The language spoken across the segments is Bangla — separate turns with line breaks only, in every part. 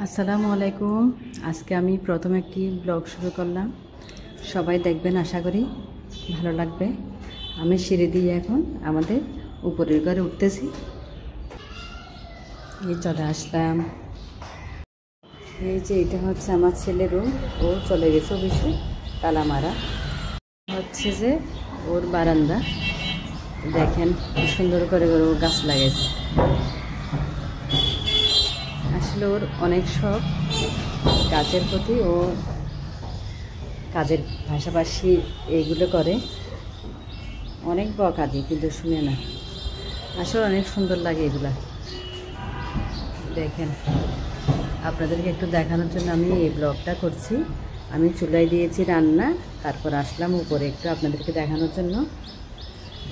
আসসালামু আলাইকুম। আজকে আমি প্রথম একটি ব্লগ শুরু করলাম, সবাই দেখবেন, আশা করি ভালো লাগবে। আমি সিঁড়ি দিয়ে এখন আমাদের উপরের ঘরে উঠতেছি। এই চলে আসলাম। এই যে এটা হচ্ছে আমার ছেলের রুম, ও চলে গেছে অফিসে, তালা মারা। হচ্ছে যে ওর বারান্দা, দেখেন কি সুন্দর করে ও গাছ লাগাইছে। আসলে ওর অনেক শখ গাছের প্রতি, ও কাজের পাশাপাশি এইগুলো করে। অনেক বকা দিই কিন্তু শুনে না, আসলে অনেক সুন্দর লাগে এগুলা। দেখেন, আপনাদেরকে একটু দেখানোর জন্য আমি এই ব্লগটা করছি। আমি চুলায় দিয়েছি রান্না, তারপর আসলাম উপরে একটু আপনাদেরকে দেখানোর জন্য।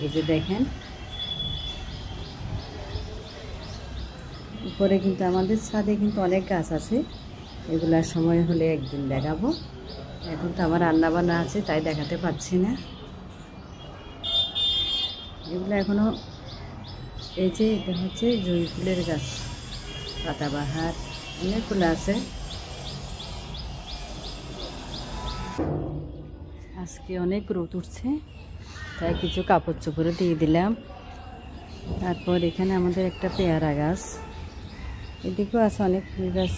এই যে দেখেন, উপরে কিন্তু আমাদের ছাদে কিন্তু অনেক গাছ আছে। এগুলার সময় হলে একদিন দেখাবো। এখন তো আমার রান্না বান্না আছে, তাই দেখাতে পাচ্ছি না। এগুলো এখনও, এই যে এটা হচ্ছে জুঁই ফুলের গাছ, পাতাবাহার, অনেকগুলো আছে। আজকে অনেক রোদ উঠছে, তাই কিছু কাপড় চোপড়ে দিয়ে দিলাম। তারপর এখানে আমাদের একটা পেয়ারা গাছ, এদিকেও আছে অনেক ফুল গাছ।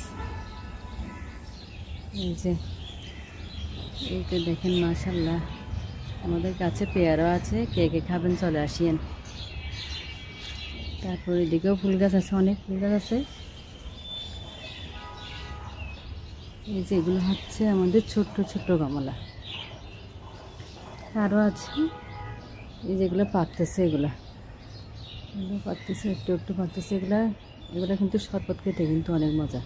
এই যে এইটা দেখেন, মাশাআল্লাহ, আমাদের কাছে পেয়ারা আছে। কে কে খাবেন চলে আসিয়েন। তারপর এদিকেও ফুল গাছ আছে, অনেক ফুল গাছ আছে। এই যে এগুলো হচ্ছে আমাদের ছোট্ট ছোট্ট কমলা, আরও আছে। এই যেগুলো পাকতেছে, এগুলো পাকতেছে, একটু একটু পাকতেছে। এগুলা কিন্তু শরবত খেতে কিন্তু অনেক মজা।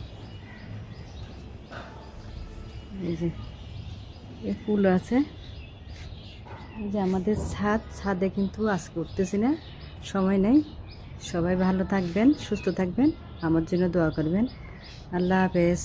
এই যে এই ফুল আছে। এই যে আমাদের ছাদে কিন্তু আজকে উঠতেছি না, সময় নেই। সবাই ভালো থাকবেন, সুস্থ থাকবেন, আমার জন্য দোয়া করবেন। আল্লাহ হাফেজ।